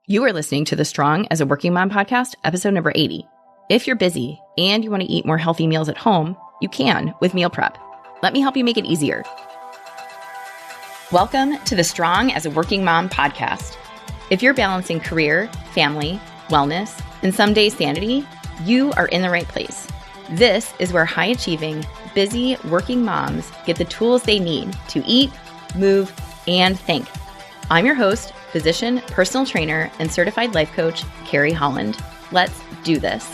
You are listening to the Strong as a Working Mom podcast, episode number 80. If you're busy and you want to eat more healthy meals at home, you can with meal prep. Let me help you make it easier. Welcome to the Strong as a Working Mom podcast. If you're balancing career, family, wellness, and some days sanity, you are in the right place. This is where high-achieving, busy working moms get the tools they need to eat, move, and think. I'm your host, physician, personal trainer, and certified life coach, Carrie Holland. Let's do this.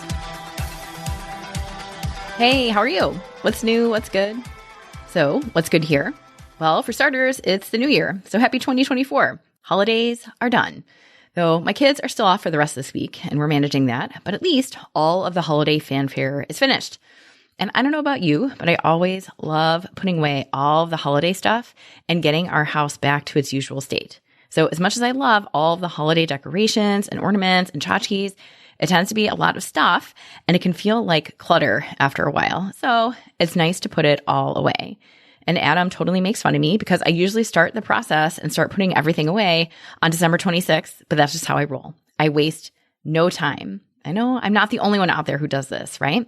Hey, how are you? What's new? What's good? So, what's good here? Well, for starters, it's the new year. So happy 2024. Holidays are done. Though my kids are still off for the rest of this week, and we're managing that, but at least all of the holiday fanfare is finished. And I don't know about you, but I always love putting away all of the holiday stuff and getting our house back to its usual state. So as much as I love all of the holiday decorations and ornaments and tchotchkes, it tends to be a lot of stuff and it can feel like clutter after a while. So it's nice to put it all away. And Adam totally makes fun of me because I usually start the process and start putting everything away on December 26th, but that's just how I roll. I waste no time. I know I'm not the only one out there who does this, right?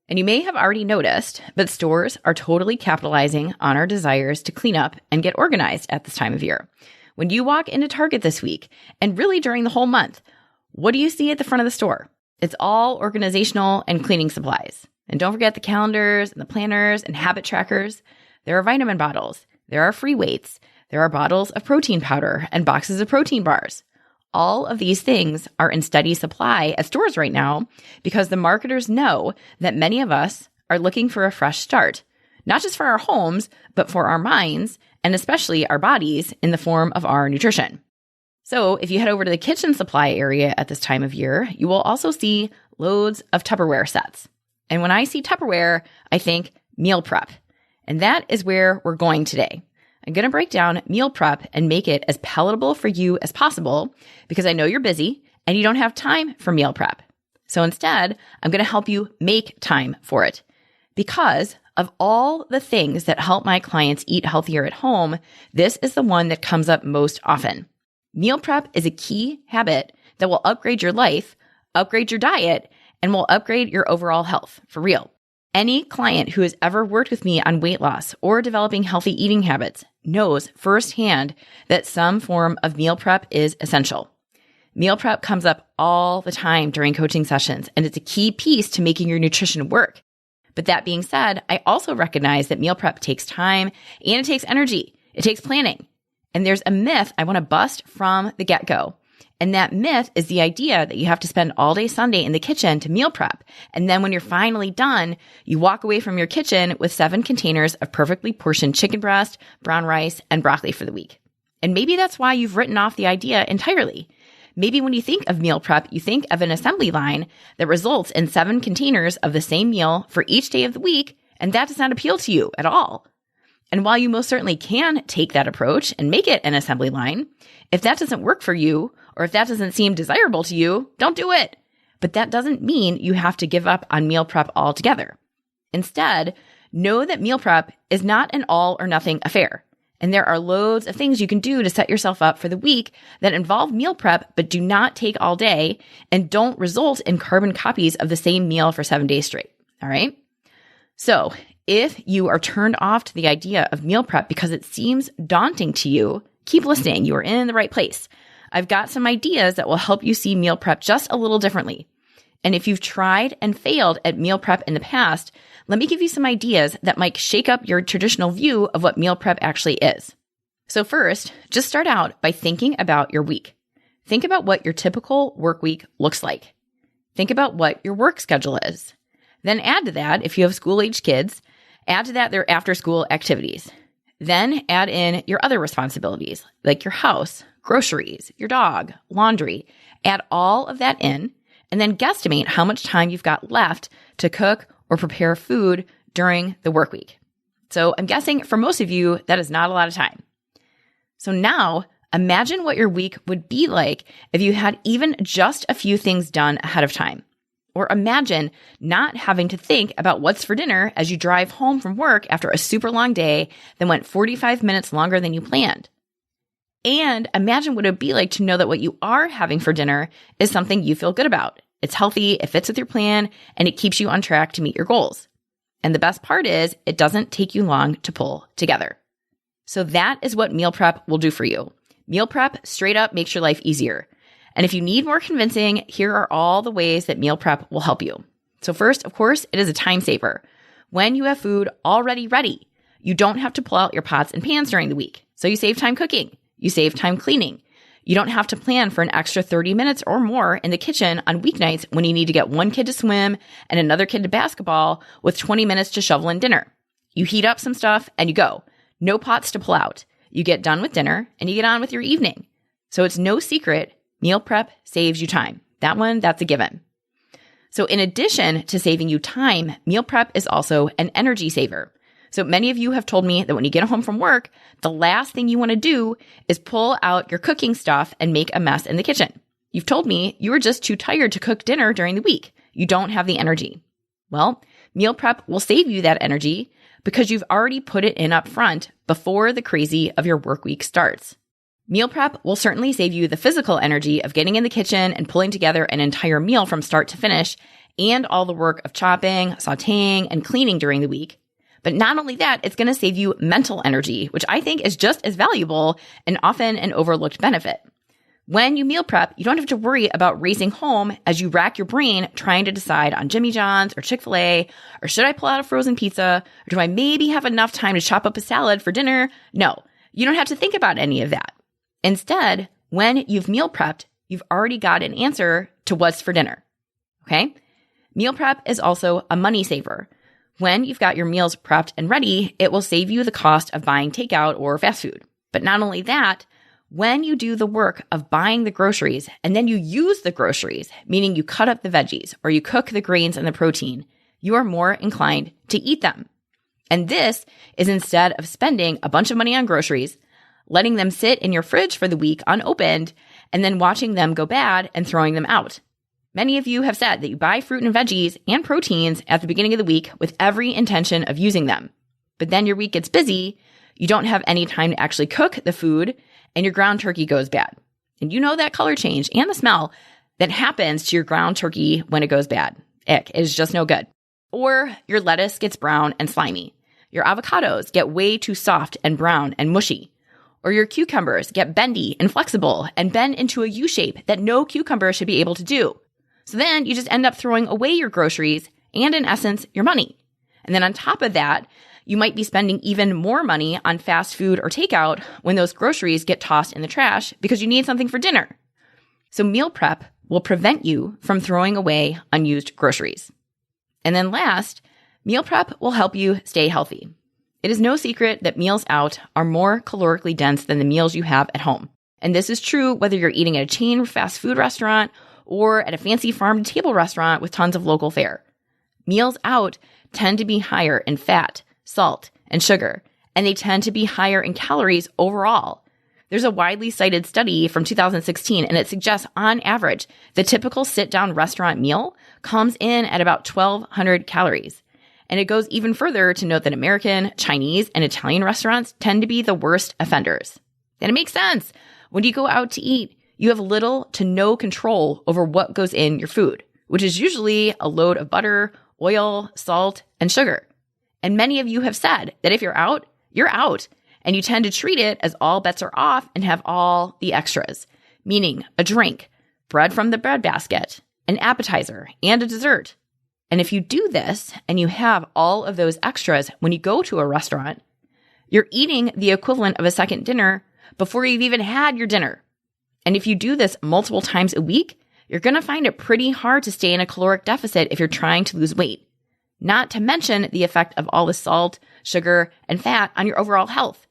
And you may have already noticed, but stores are totally capitalizing on our desires to clean up and get organized at this time of year. When you walk into Target this week, and really during the whole month, what do you see at the front of the store? It's all organizational and cleaning supplies. And don't forget the calendars and the planners and habit trackers. There are vitamin bottles. There are free weights. There are bottles of protein powder and boxes of protein bars. All of these things are in steady supply at stores right now because the marketers know that many of us are looking for a fresh start, not just for our homes, but for our minds and especially our bodies in the form of our nutrition. So if you head over to the kitchen supply area at this time of year, you will also see loads of Tupperware sets. And when I see Tupperware, I think meal prep. And that is where we're going today. I'm going to break down meal prep and make it as palatable for you as possible because I know you're busy and you don't have time for meal prep. So instead, I'm going to help you make time for it. Because of all the things that help my clients eat healthier at home, this is the one that comes up most often. Meal prep is a key habit that will upgrade your life, upgrade your diet, and will upgrade your overall health, for real. Any client who has ever worked with me on weight loss or developing healthy eating habits knows firsthand that some form of meal prep is essential. Meal prep comes up all the time during coaching sessions, and it's a key piece to making your nutrition work. But that being said, I also recognize that meal prep takes time and it takes energy. It takes planning. And there's a myth I want to bust from the get-go. And that myth is the idea that you have to spend all day Sunday in the kitchen to meal prep. And then when you're finally done, you walk away from your kitchen with 7 containers of perfectly portioned chicken breast, brown rice, and broccoli for the week. And maybe that's why you've written off the idea entirely. Maybe when you think of meal prep, you think of an assembly line that results in 7 containers of the same meal for each day of the week, and that does not appeal to you at all. And while you most certainly can take that approach and make it an assembly line, if that doesn't work for you, or if that doesn't seem desirable to you, don't do it. But that doesn't mean you have to give up on meal prep altogether. Instead, know that meal prep is not an all or nothing affair. And there are loads of things you can do to set yourself up for the week that involve meal prep, but do not take all day and don't result in carbon copies of the same meal for 7 days straight. All right. So if you are turned off to the idea of meal prep because it seems daunting to you, keep listening. You are in the right place. I've got some ideas that will help you see meal prep just a little differently. And if you've tried and failed at meal prep in the past, let me give you some ideas that might shake up your traditional view of what meal prep actually is. So first, just start out by thinking about your week. Think about what your typical work week looks like. Think about what your work schedule is. Then add to that, if you have school-age kids, add to that their after-school activities. Then add in your other responsibilities, like your house, groceries, your dog, laundry. Add all of that in, and then guesstimate how much time you've got left to cook or prepare food during the work week. So I'm guessing for most of you, that is not a lot of time. So now imagine what your week would be like if you had even just a few things done ahead of time. Or imagine not having to think about what's for dinner as you drive home from work after a super long day that went 45 minutes longer than you planned. And imagine what it would be like to know that what you are having for dinner is something you feel good about. It's healthy, it fits with your plan, and it keeps you on track to meet your goals. And the best part is it doesn't take you long to pull together. So that is what meal prep will do for you. Meal prep straight up makes your life easier. And if you need more convincing, here are all the ways that meal prep will help you. So first, of course, it is a time saver. When you have food already ready, you don't have to pull out your pots and pans during the week. So you save time cooking. You save time cleaning. You don't have to plan for an extra 30 minutes or more in the kitchen on weeknights when you need to get one kid to swim and another kid to basketball with 20 minutes to shovel in dinner. You heat up some stuff and you go. No pots to pull out. You get done with dinner and you get on with your evening. So it's no secret, meal prep saves you time. That's a given. So in addition to saving you time, meal prep is also an energy saver. So many of you have told me that when you get home from work, the last thing you want to do is pull out your cooking stuff and make a mess in the kitchen. You've told me you were just too tired to cook dinner during the week. You don't have the energy. Well, meal prep will save you that energy because you've already put it in up front before the crazy of your work week starts. Meal prep will certainly save you the physical energy of getting in the kitchen and pulling together an entire meal from start to finish and all the work of chopping, sauteing, and cleaning during the week. But not only that, it's going to save you mental energy, which I think is just as valuable and often an overlooked benefit. When you meal prep, you don't have to worry about racing home as you rack your brain trying to decide on Jimmy John's or Chick-fil-A, or should I pull out a frozen pizza, or do I maybe have enough time to chop up a salad for dinner? No, you don't have to think about any of that. Instead, when you've meal prepped, you've already got an answer to what's for dinner. Okay? Meal prep is also a money saver. When you've got your meals prepped and ready, it will save you the cost of buying takeout or fast food. But not only that, when you do the work of buying the groceries and then you use the groceries, meaning you cut up the veggies or you cook the grains and the protein, you are more inclined to eat them. And this is instead of spending a bunch of money on groceries, letting them sit in your fridge for the week unopened, and then watching them go bad and throwing them out. Many of you have said that you buy fruit and veggies and proteins at the beginning of the week with every intention of using them. But then your week gets busy, you don't have any time to actually cook the food, and your ground turkey goes bad. And you know that color change and the smell that happens to your ground turkey when it goes bad. Ick, it is just no good. Or your lettuce gets brown and slimy. Your avocados get way too soft and brown and mushy. Or your cucumbers get bendy and flexible and bend into a U shape that no cucumber should be able to do. So then you just end up throwing away your groceries and, in essence, your money. And then on top of that, you might be spending even more money on fast food or takeout when those groceries get tossed in the trash because you need something for dinner. So meal prep will prevent you from throwing away unused groceries. And then last, meal prep will help you stay healthy. It is no secret that meals out are more calorically dense than the meals you have at home. And this is true whether you're eating at a chain fast food restaurant or at a fancy farm-to-table restaurant with tons of local fare. Meals out tend to be higher in fat, salt, and sugar, and they tend to be higher in calories overall. There's a widely cited study from 2016, and it suggests, on average, the typical sit-down restaurant meal comes in at about 1,200 calories. And it goes even further to note that American, Chinese, and Italian restaurants tend to be the worst offenders. And it makes sense. When you go out to eat, you have little to no control over what goes in your food, which is usually a load of butter, oil, salt, and sugar. And many of you have said that if you're out, and you tend to treat it as all bets are off and have all the extras, meaning a drink, bread from the bread basket, an appetizer, and a dessert. And if you do this and you have all of those extras when you go to a restaurant, you're eating the equivalent of a second dinner before you've even had your dinner. And if you do this multiple times a week, you're going to find it pretty hard to stay in a caloric deficit if you're trying to lose weight. Not to mention the effect of all the salt, sugar, and fat on your overall health.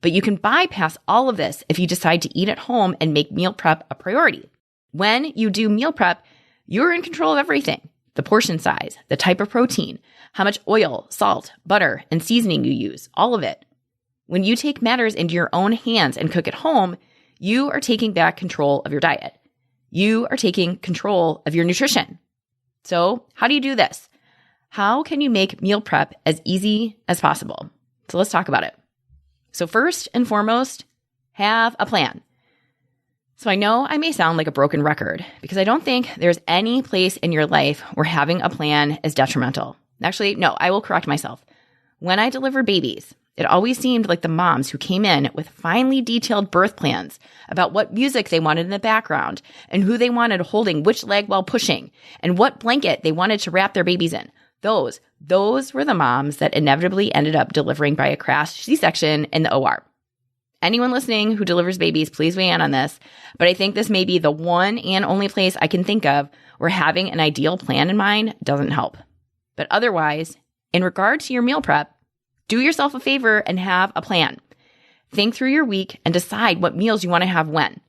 But you can bypass all of this if you decide to eat at home and make meal prep a priority. When you do meal prep, you're in control of everything. The portion size, the type of protein, how much oil, salt, butter, and seasoning you use, all of it. When you take matters into your own hands and cook at home, you are taking back control of your diet. You are taking control of your nutrition. So how do you do this? How can you make meal prep as easy as possible? So let's talk about it. So first and foremost, Have a plan. So I know I may sound like a broken record because I don't think there's any place in your life where having a plan is detrimental. Actually, no, I will correct myself. When I delivered babies, it always seemed like the moms who came in with finely detailed birth plans about what music they wanted in the background and who they wanted holding which leg while pushing and what blanket they wanted to wrap their babies in. Those were the moms that inevitably ended up delivering by a crash C-section in the OR. Anyone listening who delivers babies, please weigh in on this, but I think this may be the one and only place I can think of where having an ideal plan in mind doesn't help. But otherwise, in regard to your meal prep, do yourself a favor and have a plan. Think through your week and decide what meals you want to have when.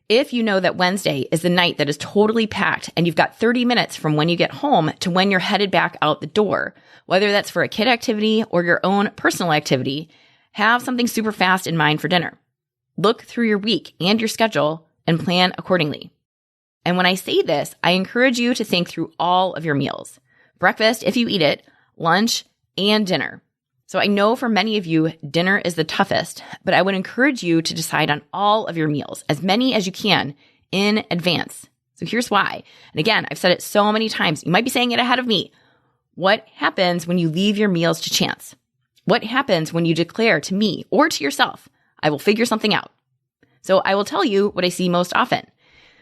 If you know that Wednesday is the night that is totally packed and you've got 30 minutes from when you get home to when you're headed back out the door, whether that's for a kid activity or your own personal activity, have something super fast in mind for dinner. Look through your week and your schedule and plan accordingly. And when I say this, I encourage you to think through all of your meals. Breakfast, if you eat it, lunch, and dinner. So I know for many of you, dinner is the toughest, but I would encourage you to decide on all of your meals, as many as you can, in advance. So here's why. And again, I've said it so many times. You might be saying it ahead of me. What happens when you leave your meals to chance? What happens when you declare to me or to yourself, I will figure something out? So I will tell you what I see most often.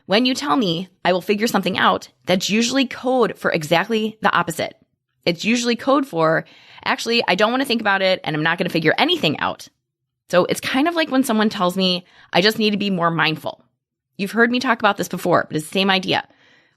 When you tell me I will figure something out, that's usually code for exactly the opposite. It's usually code for, actually, I don't want to think about it and I'm not going to figure anything out. So it's kind of like when someone tells me, I just need to be more mindful. You've heard me talk about this before, but it's the same idea.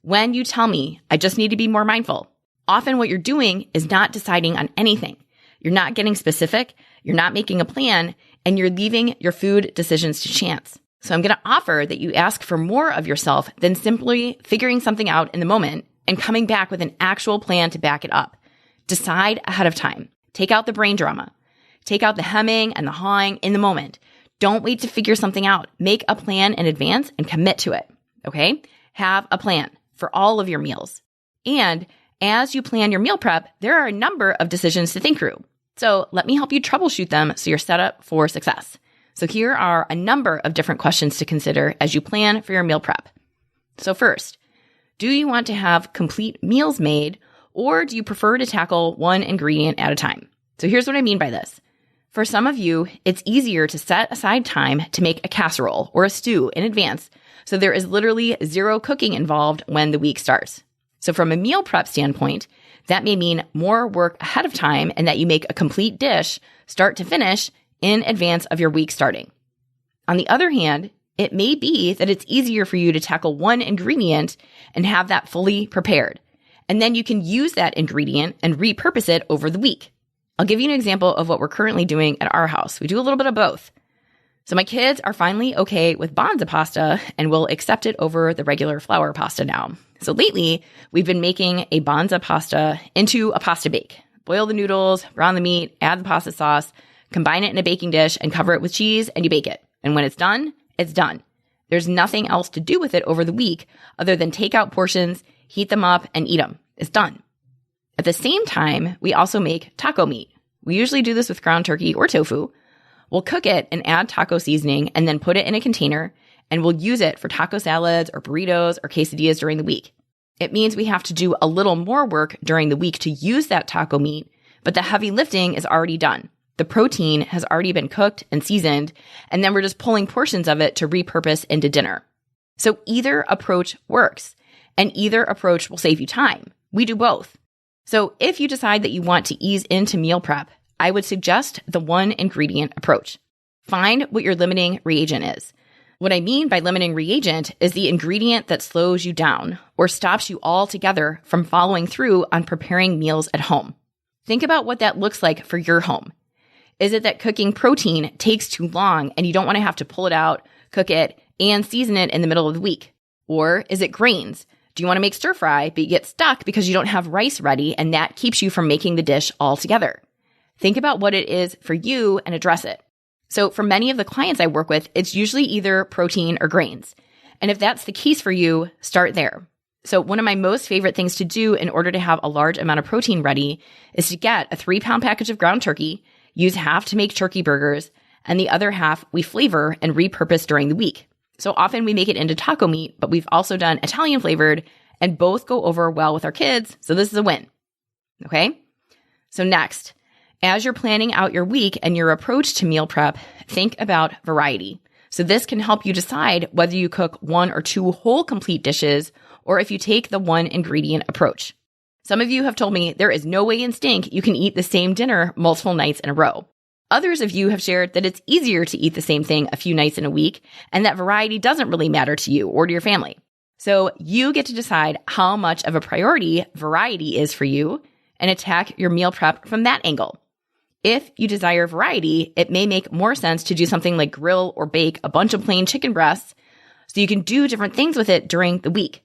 When you tell me, I just need to be more mindful, often what you're doing is not deciding on anything. You're not getting specific, you're not making a plan, and you're leaving your food decisions to chance. So I'm going to offer that you ask for more of yourself than simply figuring something out in the moment and coming back with an actual plan to back it up. Decide ahead of time. Take out the brain drama. Take out the hemming and the hawing in the moment. Don't wait to figure something out. Make a plan in advance and commit to it. Okay? Have a plan for all of your meals. And as you plan your meal prep, there are a number of decisions to think through. So let me help you troubleshoot them so you're set up for success. So here are a number of different questions to consider as you plan for your meal prep. So first, do you want to have complete meals made, or do you prefer to tackle one ingredient at a time? So here's what I mean by this. For some of you, it's easier to set aside time to make a casserole or a stew in advance, so there is literally zero cooking involved when the week starts. So from a meal prep standpoint, that may mean more work ahead of time and that you make a complete dish, start to finish, in advance of your week starting. On the other hand, it may be that it's easier for you to tackle one ingredient and have that fully prepared. And then you can use that ingredient and repurpose it over the week. I'll give you an example of what we're currently doing at our house. We do a little bit of both. So my kids are finally okay with bonza pasta and will accept it over the regular flour pasta now. So lately, we've been making a bonza pasta into a pasta bake. Boil the noodles, brown the meat, add the pasta sauce, combine it in a baking dish, and cover it with cheese, and you bake it. And when it's done, it's done. There's nothing else to do with it over the week other than take out portions, heat them up, and eat them. It's done. At the same time, we also make taco meat. We usually do this with ground turkey or tofu. We'll cook it and add taco seasoning and then put it in a container, and we'll use it for taco salads or burritos or quesadillas during the week. It means we have to do a little more work during the week to use that taco meat, but the heavy lifting is already done. The protein has already been cooked and seasoned, and then we're just pulling portions of it to repurpose into dinner. So either approach works, and either approach will save you time. We do both. So if you decide that you want to ease into meal prep, I would suggest the one ingredient approach. Find what your limiting reagent is. What I mean by limiting reagent is the ingredient that slows you down or stops you altogether from following through on preparing meals at home. Think about what that looks like for your home. Is it that cooking protein takes too long and you don't want to have to pull it out, cook it, and season it in the middle of the week? Or is it grains? Do you want to make stir fry, but you get stuck because you don't have rice ready and that keeps you from making the dish altogether? Think about what it is for you and address it. So for many of the clients I work with, it's usually either protein or grains. And if that's the case for you, start there. So one of my most favorite things to do in order to have a large amount of protein ready is to get a 3-pound package of ground turkey, use half to make turkey burgers, and the other half we flavor and repurpose during the week. So often we make it into taco meat, but we've also done Italian flavored, and both go over well with our kids, so this is a win. Okay? So next, as you're planning out your week and your approach to meal prep, think about variety. So this can help you decide whether you cook 1 or 2 whole complete dishes or if you take the one ingredient approach. Some of you have told me there is no way in stink you can eat the same dinner multiple nights in a row. Others of you have shared that it's easier to eat the same thing a few nights in a week and that variety doesn't really matter to you or to your family. So you get to decide how much of a priority variety is for you and attack your meal prep from that angle. If you desire variety, it may make more sense to do something like grill or bake a bunch of plain chicken breasts so you can do different things with it during the week.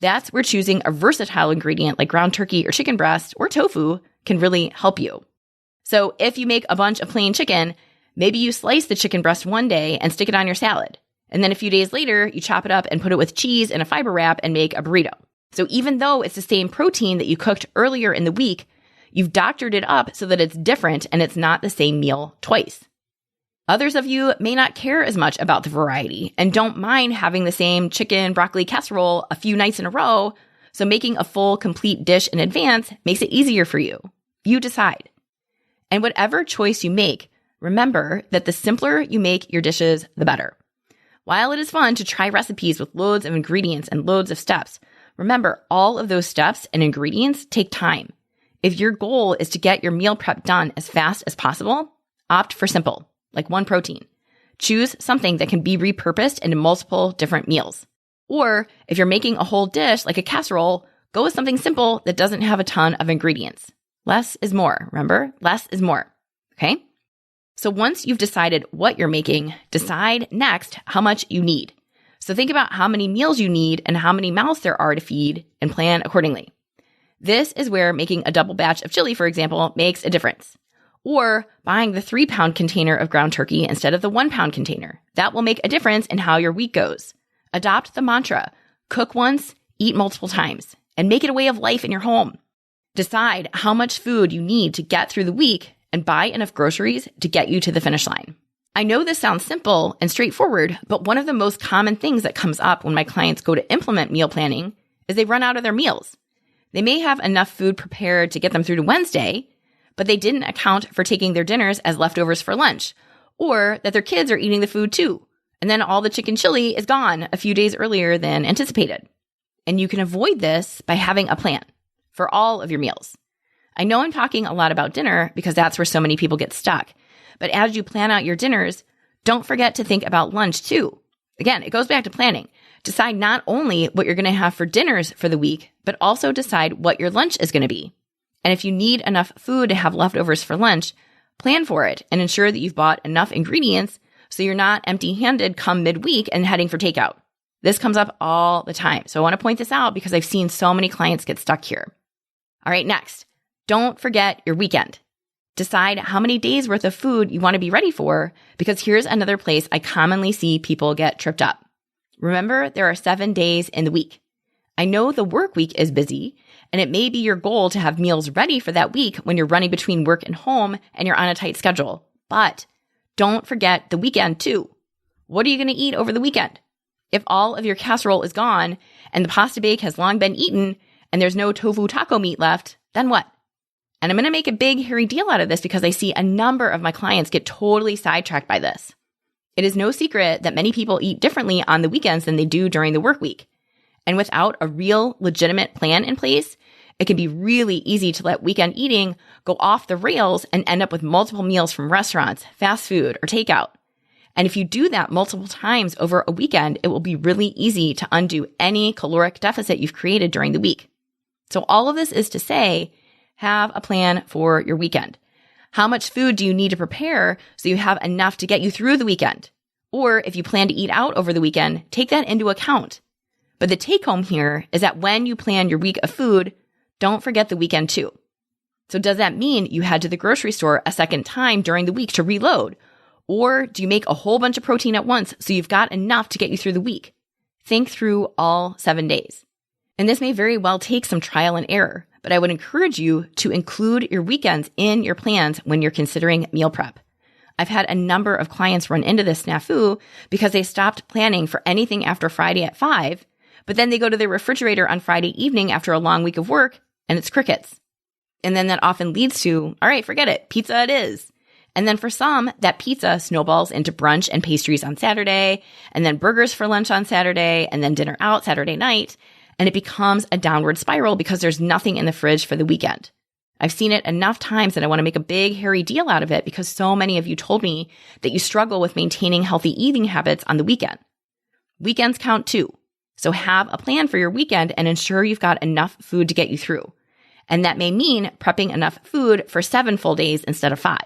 That's where choosing a versatile ingredient like ground turkey or chicken breast or tofu can really help you. So if you make a bunch of plain chicken, maybe you slice the chicken breast one day and stick it on your salad. And then a few days later, you chop it up and put it with cheese in a fiber wrap and make a burrito. So even though it's the same protein that you cooked earlier in the week, you've doctored it up so that it's different and it's not the same meal twice. Others of you may not care as much about the variety and don't mind having the same chicken broccoli casserole a few nights in a row, so making a full, complete dish in advance makes it easier for you. You decide. And whatever choice you make, remember that the simpler you make your dishes, the better. While it is fun to try recipes with loads of ingredients and loads of steps, remember all of those steps and ingredients take time. If your goal is to get your meal prep done as fast as possible, opt for simple, like one protein. Choose something that can be repurposed into multiple different meals. Or if you're making a whole dish like a casserole, go with something simple that doesn't have a ton of ingredients. Less is more, remember? Less is more, okay? So once you've decided what you're making, decide next how much you need. So think about how many meals you need and how many mouths there are to feed and plan accordingly. This is where making a double batch of chili, for example, makes a difference. Or buying the 3-pound container of ground turkey instead of the 1-pound container. That will make a difference in how your week goes. Adopt the mantra, cook once, eat multiple times, and make it a way of life in your home. Decide how much food you need to get through the week and buy enough groceries to get you to the finish line. I know this sounds simple and straightforward, but one of the most common things that comes up when my clients go to implement meal planning is they run out of their meals. They may have enough food prepared to get them through to Wednesday, but they didn't account for taking their dinners as leftovers for lunch, or that their kids are eating the food too, and then all the chicken chili is gone a few days earlier than anticipated. And you can avoid this by having a plan for all of your meals. I know I'm talking a lot about dinner because that's where so many people get stuck, but as you plan out your dinners, don't forget to think about lunch too. Again, it goes back to planning. Decide not only what you're going to have for dinners for the week, but also decide what your lunch is going to be. And if you need enough food to have leftovers for lunch, plan for it and ensure that you've bought enough ingredients so you're not empty-handed come midweek and heading for takeout. This comes up all the time. So I want to point this out because I've seen so many clients get stuck here. All right, next, don't forget your weekend. Decide how many days worth of food you want to be ready for, because here's another place I commonly see people get tripped up. Remember, there are 7 days in the week. I know the work week is busy, and it may be your goal to have meals ready for that week when you're running between work and home and you're on a tight schedule. But don't forget the weekend too. What are you going to eat over the weekend? If all of your casserole is gone and the pasta bake has long been eaten and there's no tofu taco meat left, then what? And I'm going to make a big, hairy deal out of this because I see a number of my clients get totally sidetracked by this. It is no secret that many people eat differently on the weekends than they do during the work week. And without a real, legitimate plan in place, it can be really easy to let weekend eating go off the rails and end up with multiple meals from restaurants, fast food, or takeout. And if you do that multiple times over a weekend, it will be really easy to undo any caloric deficit you've created during the week. So all of this is to say, have a plan for your weekend. How much food do you need to prepare so you have enough to get you through the weekend? Or if you plan to eat out over the weekend, take that into account. But the take home here is that when you plan your week of food, don't forget the weekend too. So does that mean you head to the grocery store a second time during the week to reload? Or do you make a whole bunch of protein at once so you've got enough to get you through the week? Think through all 7 days. And this may very well take some trial and error, but I would encourage you to include your weekends in your plans when you're considering meal prep. I've had a number of clients run into this snafu because they stopped planning for anything after Friday at 5, but then they go to their refrigerator on Friday evening after a long week of work and it's crickets. And then that often leads to, all right, forget it, pizza it is. And then for some, that pizza snowballs into brunch and pastries on Saturday, and then burgers for lunch on Saturday, and then dinner out Saturday night. And it becomes a downward spiral because there's nothing in the fridge for the weekend. I've seen it enough times that I want to make a big, hairy deal out of it because so many of you told me that you struggle with maintaining healthy eating habits on the weekend. Weekends count too. So have a plan for your weekend and ensure you've got enough food to get you through. And that may mean prepping enough food for 7 full days instead of 5.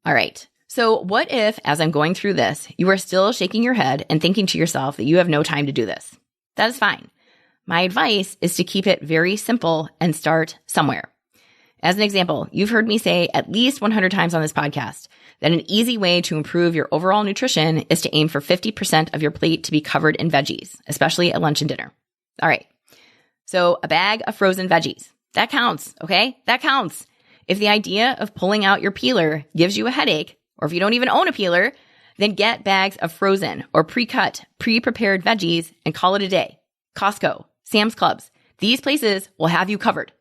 All right. So what if, as I'm going through this, you are still shaking your head and thinking to yourself that you have no time to do this? That is fine. My advice is to keep it very simple and start somewhere. As an example, you've heard me say at least 100 times on this podcast that an easy way to improve your overall nutrition is to aim for 50% of your plate to be covered in veggies, especially at lunch and dinner. All right. So a bag of frozen veggies. That counts, okay? That counts. If the idea of pulling out your peeler gives you a headache, or if you don't even own a peeler, then get bags of frozen or pre-cut, pre-prepared veggies and call it a day. Costco, Sam's Clubs, these places will have you covered.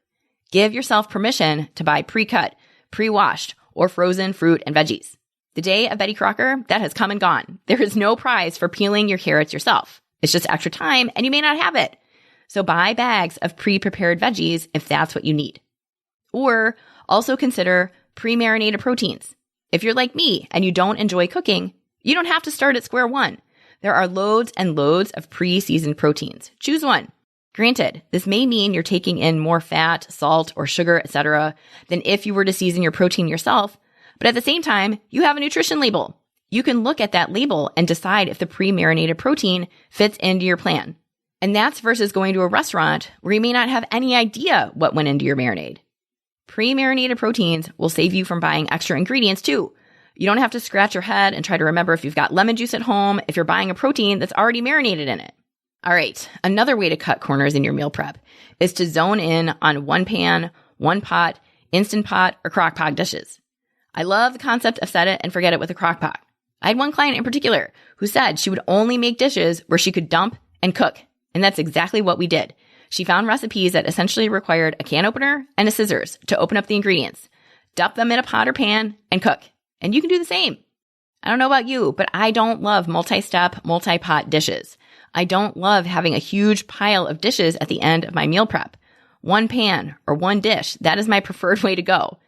Give yourself permission to buy pre-cut, pre-washed, or frozen fruit and veggies. The day of Betty Crocker, that has come and gone. There is no prize for peeling your carrots yourself. It's just extra time and you may not have it. So buy bags of pre-prepared veggies if that's what you need. Or also consider pre-marinated proteins. If you're like me and you don't enjoy cooking, you don't have to start at square one. There are loads and loads of pre-seasoned proteins. Choose one. Granted, this may mean you're taking in more fat, salt, or sugar, etc., than if you were to season your protein yourself, but at the same time, you have a nutrition label. You can look at that label and decide if the pre-marinated protein fits into your plan. And that's versus going to a restaurant where you may not have any idea what went into your marinade. Pre-marinated proteins will save you from buying extra ingredients too. You don't have to scratch your head and try to remember if you've got lemon juice at home if you're buying a protein that's already marinated in it. All right, another way to cut corners in your meal prep is to zone in on one pan, one pot, Instant Pot, or crock pot dishes. I love the concept of set it and forget it with a crock pot. I had one client in particular who said she would only make dishes where she could dump and cook. And that's exactly what we did. She found recipes that essentially required a can opener and a scissors to open up the ingredients, dump them in a pot or pan, and cook. And you can do the same. I don't know about you, but I don't love multi-step, multi-pot dishes. I don't love having a huge pile of dishes at the end of my meal prep. One pan or one dish, that is my preferred way to go.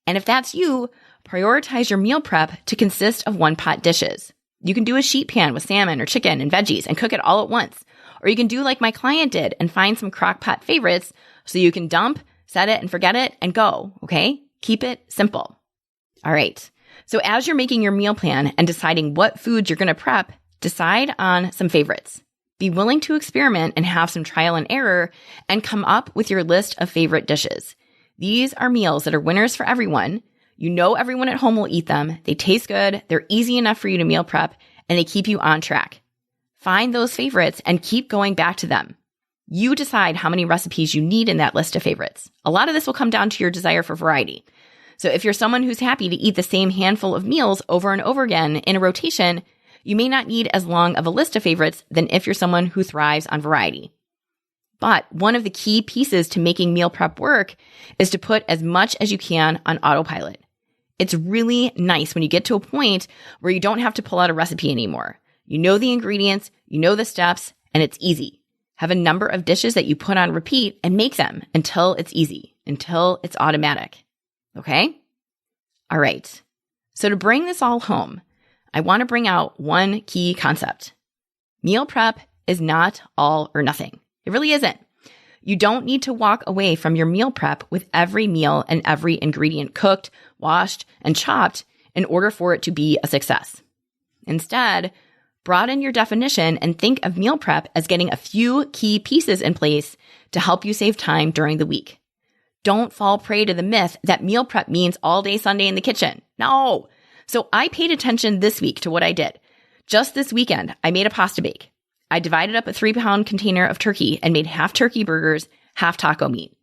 And if that's you, prioritize your meal prep to consist of one-pot dishes. You can do a sheet pan with salmon or chicken and veggies and cook it all at once. Or you can do like my client did and find some crock pot favorites so you can dump, set it and forget it and go, okay? Keep it simple. All right. So as you're making your meal plan and deciding what foods you're going to prep, decide on some favorites. Be willing to experiment and have some trial and error and come up with your list of favorite dishes. These are meals that are winners for everyone. You know everyone at home will eat them. They taste good. They're easy enough for you to meal prep and they keep you on track. Find those favorites and keep going back to them. You decide how many recipes you need in that list of favorites. A lot of this will come down to your desire for variety. So if you're someone who's happy to eat the same handful of meals over and over again in a rotation, you may not need as long of a list of favorites than if you're someone who thrives on variety. But one of the key pieces to making meal prep work is to put as much as you can on autopilot. It's really nice when you get to a point where you don't have to pull out a recipe anymore. You know the ingredients, you know the steps, and it's easy. Have a number of dishes that you put on repeat and make them until it's easy, until it's automatic. Okay? All right. So to bring this all home, I want to bring out one key concept. Meal prep is not all or nothing. It really isn't. You don't need to walk away from your meal prep with every meal and every ingredient cooked, washed, and chopped in order for it to be a success. Instead, broaden your definition and think of meal prep as getting a few key pieces in place to help you save time during the week. Don't fall prey to the myth that meal prep means all day Sunday in the kitchen. No. So I paid attention this week to what I did. Just this weekend, I made a pasta bake. I divided up a 3-pound container of turkey and made half turkey burgers, half taco meat.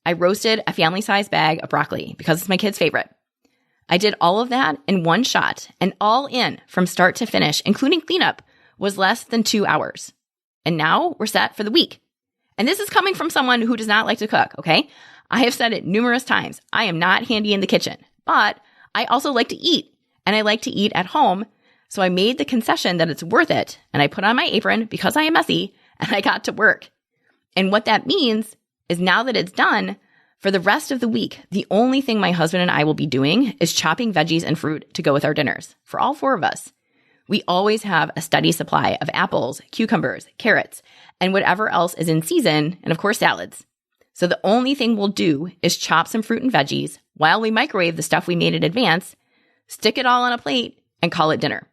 I roasted a family-sized bag of broccoli because it's my kid's favorite. I did all of that in one shot, and all in from start to finish, including cleanup, was less than 2 hours. And now we're set for the week. And this is coming from someone who does not like to cook, okay? I have said it numerous times. I am not handy in the kitchen, but I also like to eat, and I like to eat at home. So I made the concession that it's worth it, and I put on my apron because I am messy, and I got to work. And what that means is now that it's done, for the rest of the week, the only thing my husband and I will be doing is chopping veggies and fruit to go with our dinners for all 4 of us. We always have a steady supply of apples, cucumbers, carrots, and whatever else is in season, and of course salads. So the only thing we'll do is chop some fruit and veggies while we microwave the stuff we made in advance, stick it all on a plate, and call it dinner.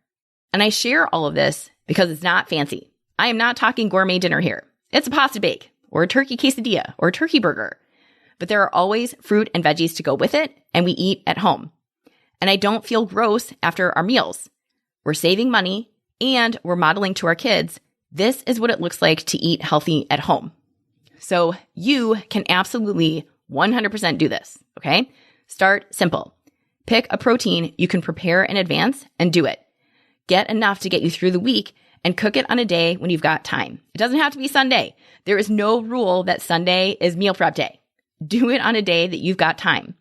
And I share all of this because it's not fancy. I am not talking gourmet dinner here. It's a pasta bake, or a turkey quesadilla, or a turkey burger. But there are always fruit and veggies to go with it, and we eat at home. And I don't feel gross after our meals. We're saving money, and we're modeling to our kids, this is what it looks like to eat healthy at home. So you can absolutely 100% do this, okay? Start simple. Pick a protein you can prepare in advance and do it. Get enough to get you through the week and cook it on a day when you've got time. It doesn't have to be Sunday. There is no rule that Sunday is meal prep day. Do it on a day that you've got time.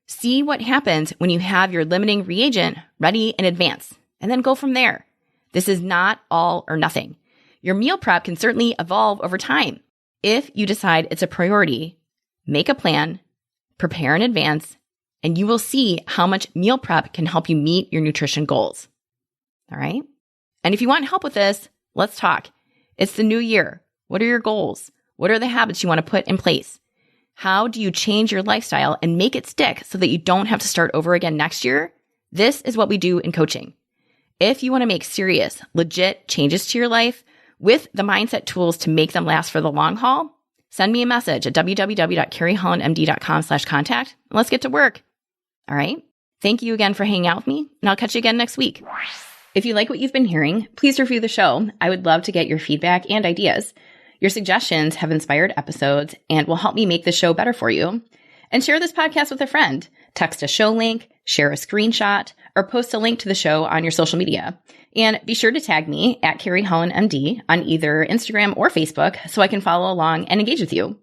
See what happens when you have your limiting reagent ready in advance, and then go from there. This is not all or nothing. Your meal prep can certainly evolve over time. If you decide it's a priority, make a plan, prepare in advance, and you will see how much meal prep can help you meet your nutrition goals. All right? And if you want help with this, let's talk. It's the new year. What are your goals? What are the habits you want to put in place? How do you change your lifestyle and make it stick so that you don't have to start over again next year? This is what we do in coaching. If you want to make serious, legit changes to your life with the mindset tools to make them last for the long haul, send me a message at www.carriehollandmd.com/contact and let's get to work. All right? Thank you again for hanging out with me, and I'll catch you again next week. If you like what you've been hearing, please review the show. I would love to get your feedback and ideas. Your suggestions have inspired episodes and will help me make the show better for you. And share this podcast with a friend. Text a show link, share a screenshot, or post a link to the show on your social media. And be sure to tag me at Carrie Holland MD on either Instagram or Facebook so I can follow along and engage with you.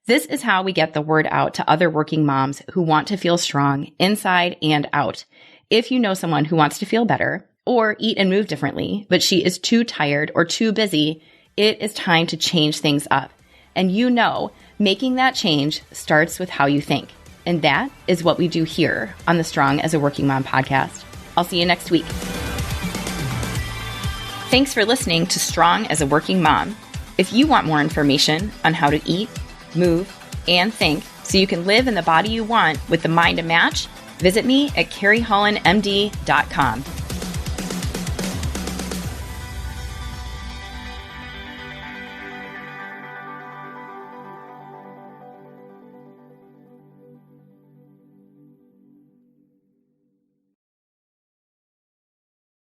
This is how we get the word out to other working moms who want to feel strong inside and out. If you know someone who wants to feel better or eat and move differently, but she is too tired or too busy, it is time to change things up. And you know, making that change starts with how you think. And that is what we do here on the Strong as a Working Mom podcast. I'll see you next week. Thanks for listening to Strong as a Working Mom. If you want more information on how to eat, move, and think so you can live in the body you want with the mind to match, visit me at carriehollandmd.com.